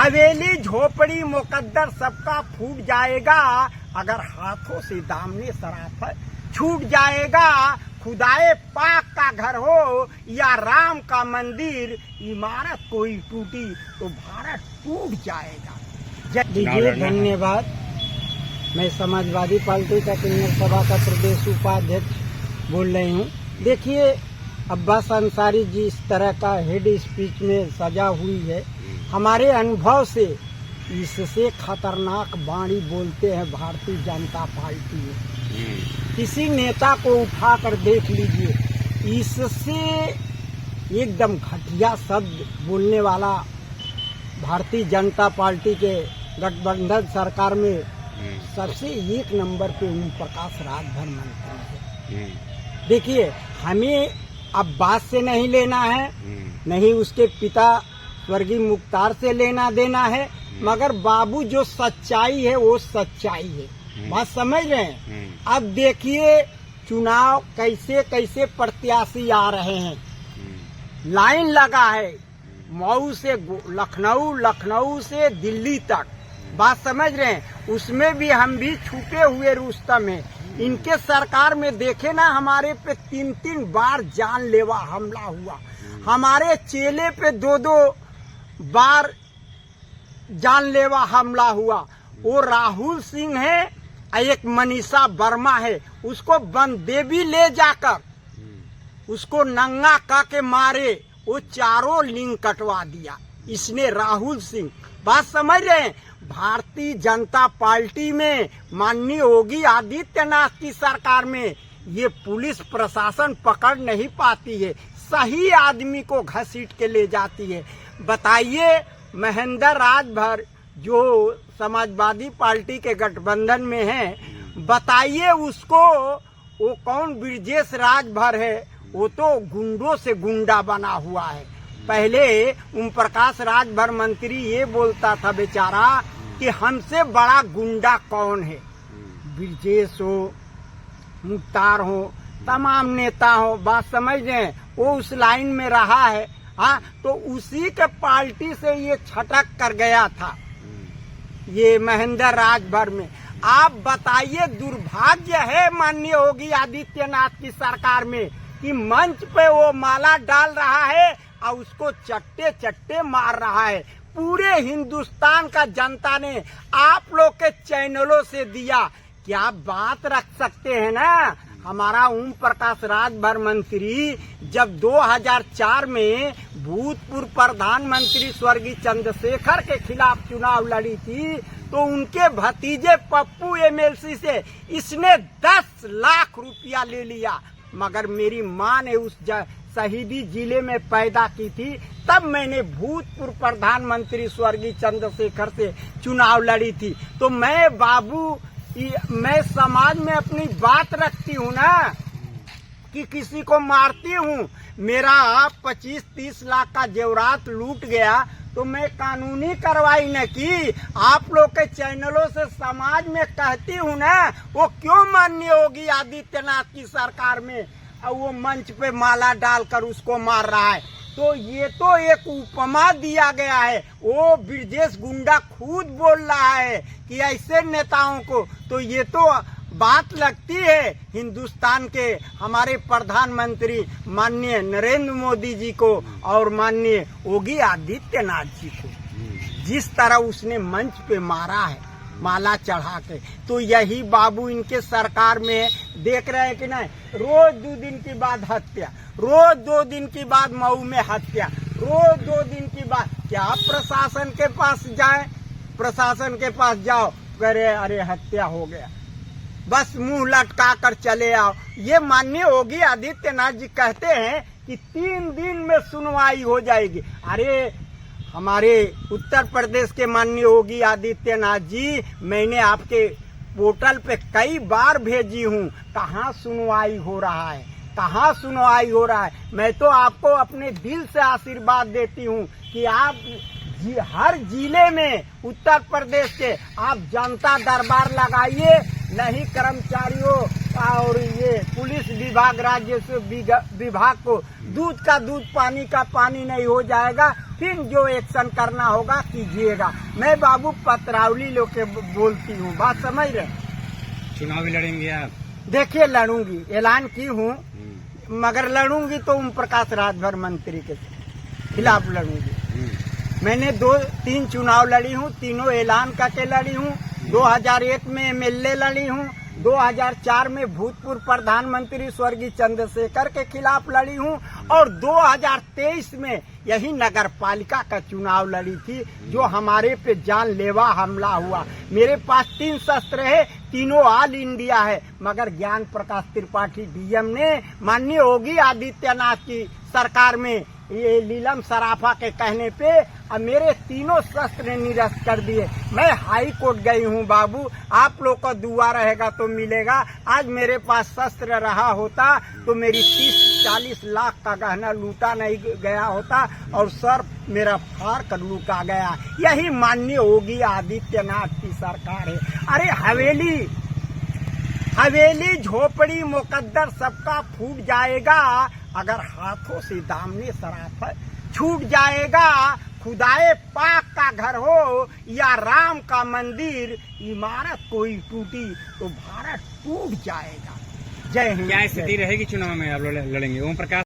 हवेली झोपड़ी मुकद्दर सबका फूट जाएगा, अगर हाथों से दामने सराफत छूट जाएगा। खुदाए पाक का घर हो या राम का मंदिर, इमारत कोई टूटी तो भारत टूट जाएगा। लीजिए, धन्यवाद। मैं समाजवादी पार्टी का किन्नर सभा का प्रदेश उपाध्यक्ष बोल रही हूँ। देखिए, अब्बास अंसारी जी इस तरह का हेड स्पीच में सजा हुई है। हमारे अनुभव से इससे खतरनाक वाणी बोलते हैं भारतीय जनता पार्टी में। किसी नेता को उठाकर देख लीजिए, इससे एकदम घटिया शब्द बोलने वाला भारतीय जनता पार्टी के गठबंधन सरकार में सबसे एक नंबर पे ओम प्रकाश राजभर मंत्री है। देखिए, हमें अब्बास से नहीं लेना है, नहीं उसके पिता स्वर्गीय मुख्तार से लेना देना है, मगर बाबू जो सच्चाई है वो सच्चाई है। बात समझ रहे हैं? अब देखिए, चुनाव कैसे कैसे प्रत्याशी आ रहे हैं, लाइन लगा है मऊ से लखनऊ, लखनऊ से दिल्ली तक। बात समझ रहे हैं? उसमें भी हम भी छुपे हुए रुस्तम हैं। इनके सरकार में देखे ना, हमारे पे 3-3 बार जानलेवा हमला हुआ, हमारे चेले पे 2-2 बार जानलेवा हमला हुआ। वो राहुल सिंह है, एक मनीषा वर्मा है, उसको बंदेबी ले जाकर उसको नंगा करके मारे, वो चारों लिंग कटवा दिया इसने, राहुल सिंह। बात समझ रहे हैं? भारतीय जनता पार्टी में माननीय योगी आदित्यनाथ की सरकार में ये पुलिस प्रशासन पकड़ नहीं पाती है, सही आदमी को घसीट के ले जाती है। बताइए, महेंद्र राजभर जो समाजवादी पार्टी के गठबंधन में है, बताइए उसको, वो कौन ब्रजेश राजभर है, वो तो गुंडों से गुंडा बना हुआ है। पहले ओम प्रकाश राजभर मंत्री ये बोलता था बेचारा कि हमसे बड़ा गुंडा कौन है। ब्रजेश हो, मुख्तार हो, तमाम नेता हो, बात समझ रहे हैं, वो उस लाइन में रहा है। हाँ, तो उसी के पार्टी से ये छटक कर गया था ये महेंद्र राजभर में। आप बताइए, दुर्भाग्य है माननीय योगी आदित्यनाथ की सरकार में कि मंच पे वो माला डाल रहा है और उसको चट्टे चट्टे मार रहा है। पूरे हिंदुस्तान का जनता ने आप लोग के चैनलों से दिया, क्या बात रख सकते हैं ना। हमारा ओम प्रकाश राजभर मंत्री जब 2004 में भूतपूर्व प्रधानमंत्री स्वर्गीय चंद्रशेखर के खिलाफ चुनाव लड़ी थी, तो उनके भतीजे पप्पू एमएलसी से इसने 10 लाख रुपया ले लिया। मगर मेरी माँ ने उस शहीदी जिले में पैदा की थी, तब मैंने भूतपूर्व प्रधानमंत्री स्वर्गीय चंद्रशेखर से चुनाव लड़ी थी। तो मैं समाज में अपनी बात रखती हूँ ना, कि किसी को मारती हूँ। मेरा 25-30 लाख का जेवरात लूट गया तो मैं कानूनी कार्रवाई न की, आप लोग के चैनलों से समाज में कहती हूँ ना, वो क्यों माननीय योगी आदित्यनाथ की सरकार में और वो मंच पे माला डालकर उसको मार रहा है। तो ये तो एक उपमा दिया गया है। वो ब्रजेश गुंडा खुद बोल रहा है कि ऐसे नेताओं को, तो ये तो बात लगती है हिंदुस्तान के हमारे प्रधानमंत्री माननीय नरेंद्र मोदी जी को और माननीय योगी आदित्यनाथ जी को, जिस तरह उसने मंच पे मारा है माला चढ़ा के। तो यही बाबू इनके सरकार में देख रहे हैं कि नहीं, रोज 2 दिन के बाद हत्या, रोज 2 दिन के बाद मऊ में हत्या, रोज 2 दिन के बाद। क्या प्रशासन के पास जाए, प्रशासन के पास जाओ, करे अरे हत्या हो गया, बस मुंह लटका कर चले आओ। ये माननीय योगी आदित्यनाथ जी कहते हैं कि 3 दिन में सुनवाई हो जाएगी। अरे हमारे उत्तर प्रदेश के माननीय योगी आदित्यनाथ जी, मैंने आपके पोर्टल पे कई बार भेजी हूँ, कहाँ सुनवाई हो रहा है, कहाँ सुनवाई हो रहा है। मैं तो आपको अपने दिल से आशीर्वाद देती हूँ कि आप हर जिले में उत्तर प्रदेश के आप जनता दरबार लगाइए, नहीं कर्मचारियों और ये पुलिस विभाग, राजस्व विभाग को दूध का दूध, पानी का पानी नहीं हो जाएगा। फिर जो एक्शन करना होगा कीजिएगा। मैं बाबू पत्रावली लोग के बोलती हूँ, बात समझ रहे। चुनाव भी लड़ेंगे आप? देखिए लड़ूंगी, ऐलान की हूँ, मगर लड़ूंगी तो ओम प्रकाश राजभर मंत्री के खिलाफ लड़ूंगी। मैंने 2-3 चुनाव लड़ी हूँ, तीनों ऐलान करके लड़ी हूँ। 2001 में एमएलए लड़ी हूँ, 2004 में भूतपूर्व प्रधानमंत्री स्वर्गीय चंद्रशेखर के खिलाफ लड़ी हूँ और 2023 में यही नगर पालिका का चुनाव लड़ी थी, जो हमारे पे जानलेवा हमला हुआ। मेरे पास 3 शस्त्र है, तीनों ऑल इंडिया है, मगर ज्ञान प्रकाश त्रिपाठी डीएम ने माननीय योगी आदित्यनाथ की सरकार में ये लीलम सराफा के कहने पे अब मेरे तीनों शस्त्र निरस्त कर दिए। मैं हाई कोर्ट गई हूँ बाबू, आप लोग का दुआ रहेगा तो मिलेगा। आज मेरे पास शस्त्र रहा होता तो मेरी 30-40 लाख का गहना लूटा नहीं गया होता और सर मेरा फाड़ कर लूटा गया। यही माननीय योगी आदित्यनाथ की सरकार है। अरे हवेली झोपड़ी मुकद्दर सबका फूट जाएगा, अगर हाथों से दामने सराफत छूट जाएगा। खुदाए पाक का घर हो या राम का मंदिर, इमारत कोई टूटी तो भारत टूट जाएगा। जय हिंद। क्या स्थिति रहेगी चुनाव में आप लड़ेंगे? ओम प्रकाश